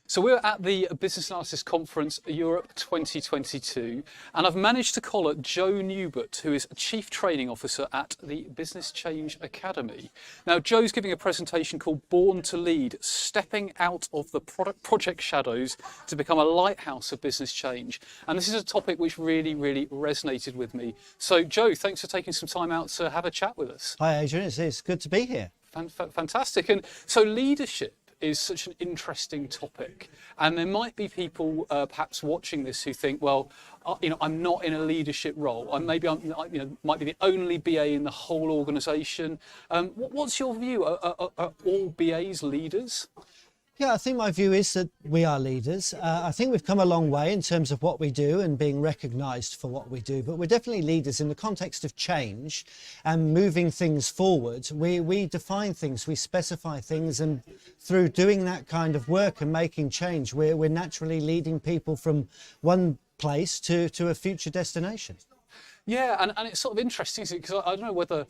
So we're at the Business Analysis Conference Europe 2022, and I've managed to collar Joe Newbert, who is Chief Training Officer at the Business Change Academy. Now, Joe's giving a presentation called Born to Lead, Stepping Out of the Project Shadows to Become a Lighthouse of Business Change. And this is a topic which really resonated with me. So, Joe, thanks for taking some time out to have a chat with us. Hi, Adrian. It's good to be here. Fantastic. And so leadership is such an interesting topic, and there might be people perhaps watching this who think, well, I'm not in a leadership role. Might be the only BA in the whole organisation. What's your view? Are all BAs leaders? Yeah, I think my view is that we are leaders. I think we've come a long way in terms of what we do and being recognised for what we do, but we're definitely leaders in the context of change and moving things forward. We define things, we specify things, and through doing that kind of work and making change, we're naturally leading people from one place to a future destination. Yeah, and it's sort of interesting, isn't it? Because I don't know whether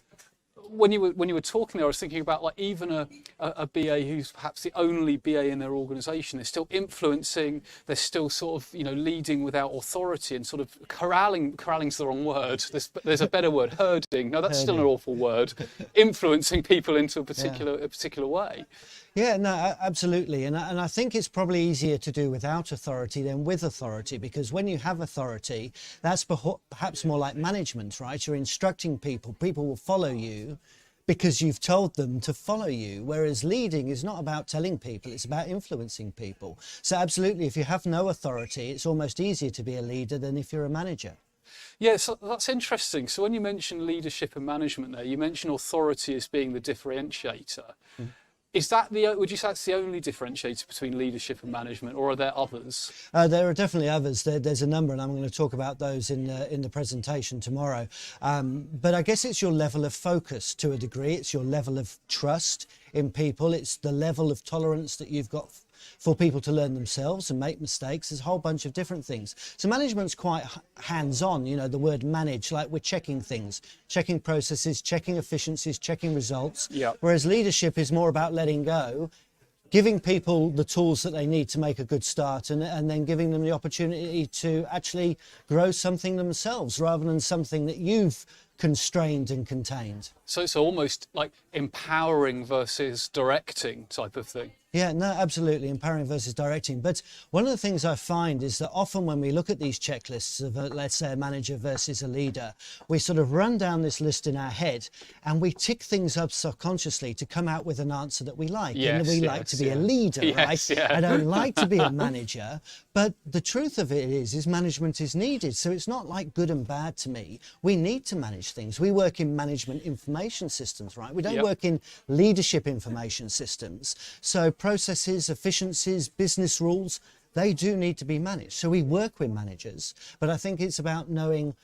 when you were talking there, I was thinking about like even a BA who's perhaps the only BA in their organisation. They're still influencing. They're still sort of leading without authority and sort of corralling's the wrong word. There's a better word. Herding. No, that's still an awful word. Influencing people into a particular way. Yeah, no, absolutely. And I think it's probably easier to do without authority than with authority, because when you have authority, that's perhaps more like management, right? You're instructing people. People will follow you because you've told them to follow you. Whereas leading is not about telling people, it's about influencing people. So absolutely, if you have no authority, it's almost easier to be a leader than if you're a manager. Yeah, so that's interesting. So when you mention leadership and management there, you mention authority as being the differentiator. Mm. Would you say that's the only differentiator between leadership and management, or are there others? There are definitely others. There's a number, and I'm going to talk about those in the presentation tomorrow. But I guess it's your level of focus to a degree. It's your level of trust in people. It's the level of tolerance that you've got for people to learn themselves and make mistakes. There's a whole bunch of different things. So management's quite hands-on, the word manage, like we're checking things, checking processes, checking efficiencies, checking results. Yep. Whereas leadership is more about letting go, giving people the tools that they need to make a good start, and then giving them the opportunity to actually grow something themselves rather than something that you've constrained and contained. So it's almost like empowering versus directing type of thing. Yeah, no, absolutely, empowering versus directing. But one of the things I find is that often when we look at these checklists of, let's say, a manager versus a leader, we sort of run down this list in our head and we tick things up subconsciously to come out with an answer that we like. Yes, and we like to be a leader, right? Yeah. I don't like to be a manager. But the truth of it is management is needed. So it's not like good and bad to me. We need to manage things. We work in management information systems, right? We don't work in leadership information systems. So processes, efficiencies, business rules, they do need to be managed. So we work with managers, but I think it's about knowing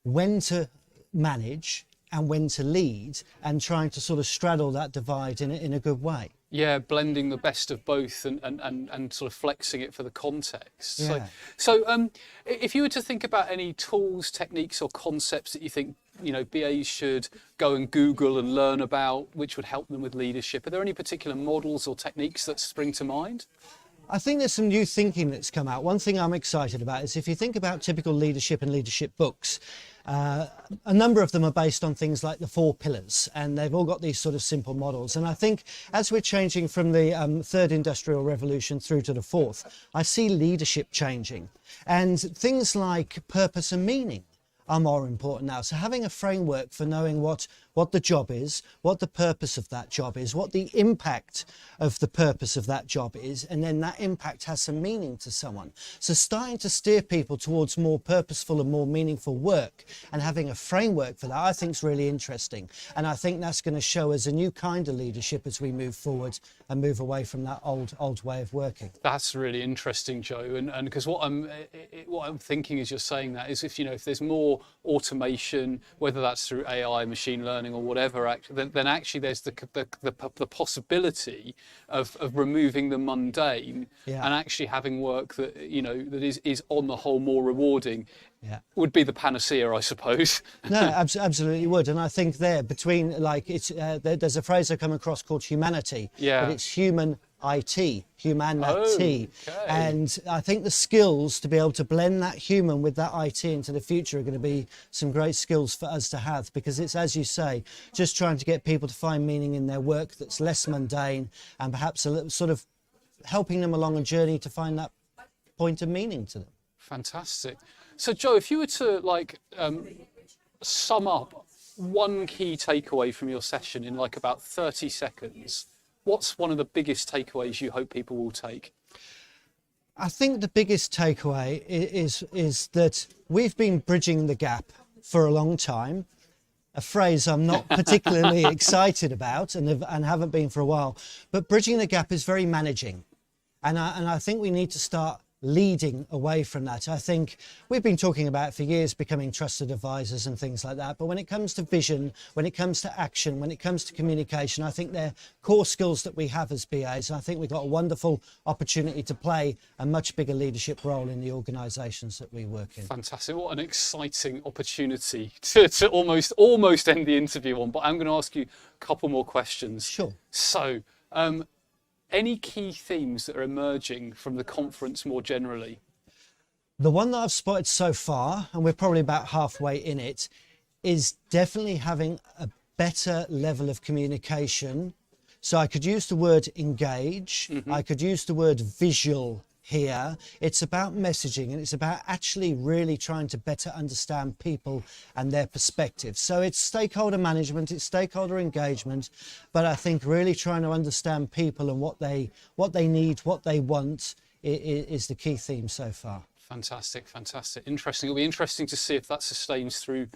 when to manage and when to lead and trying to sort of straddle that divide in a good way. Yeah, blending the best of both and sort of flexing it for the context. Yeah. So if you were to think about any tools, techniques or concepts that you think BAs should go and Google and learn about, which would help them with leadership, are there any particular models or techniques that spring to mind? I think there's some new thinking that's come out. One thing I'm excited about is if you think about typical leadership and leadership books, a number of them are based on things like the 4 pillars, and they've all got these sort of simple models. And I think as we're changing from the third industrial revolution through to the fourth, I see leadership changing, and things like purpose and meaning are more important now. So having a framework for knowing what the job is, what the purpose of that job is, what the impact of the purpose of that job is, and then that impact has some meaning to someone. So starting to steer people towards more purposeful and more meaningful work and having a framework for that, I think is really interesting. And I think that's going to show us a new kind of leadership as we move forward and move away from that old way of working. That's really interesting, Joe. And because what I'm thinking as you're saying that is if there's more automation, whether that's through AI, machine learning or whatever, then actually there's the possibility of removing the mundane and actually having work that that is on the whole more rewarding. Yeah, would be the panacea, I suppose. No, absolutely would. And I think between there's a phrase I come across called humanity. Yeah. But it's human IT, humanity. Okay. And I think the skills to be able to blend that human with that IT into the future are going to be some great skills for us to have, because it's, as you say, just trying to get people to find meaning in their work that's less mundane, and perhaps a little sort of helping them along a journey to find that point of meaning to them. Fantastic. So Joe, if you were to sum up one key takeaway from your session in like about 30 seconds, what's one of the biggest takeaways you hope people will take? I think the biggest takeaway is that we've been bridging the gap for a long time, a phrase I'm not particularly excited about and haven't been for a while, but bridging the gap is very managing. And I think we need to start leading away from that. I think we've been talking about for years becoming trusted advisors and things like that, but when it comes to vision, when it comes to action, when it comes to communication, I think they're core skills that we have as BAs, and I think we've got a wonderful opportunity to play a much bigger leadership role in the organisations that we work in. Fantastic. What an exciting opportunity to almost end the interview on, but I'm going to ask you a couple more questions. Sure. So, any key themes that are emerging from the conference more generally? The one that I've spotted so far, and we're probably about halfway in it, is definitely having a better level of communication. So I could use the word engage, I could use the word visual here. It's about messaging, and it's about actually really trying to better understand people and their perspectives. So it's stakeholder management, it's stakeholder engagement, but I think really trying to understand people and what they need, what they want is the key theme so far. Fantastic, fantastic. Interesting. It'll be interesting to see if that sustains through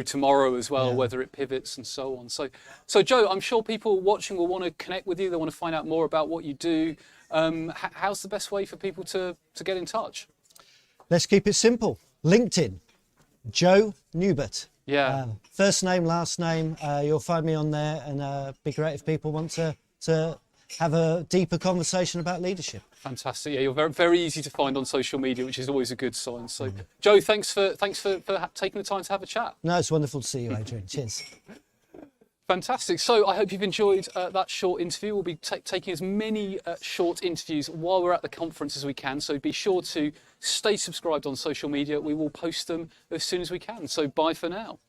tomorrow as well, or whether it pivots and so on. So Joe, I'm sure people watching will want to connect with you. They want to find out more about what you do. How's the best way for people to get in touch? Let's keep it simple. LinkedIn, Joe Newbert. Yeah. First name, last name. You'll find me on there, and it'd be great if people want to have a deeper conversation about leadership. Fantastic. Yeah, you're very, very easy to find on social media, which is always a good sign. So, Joe, thanks for taking the time to have a chat. No, it's wonderful to see you, Adrian. Cheers. Fantastic. So I hope you've enjoyed that short interview. We'll be taking as many short interviews while we're at the conference as we can. So be sure to stay subscribed on social media. We will post them as soon as we can. So bye for now.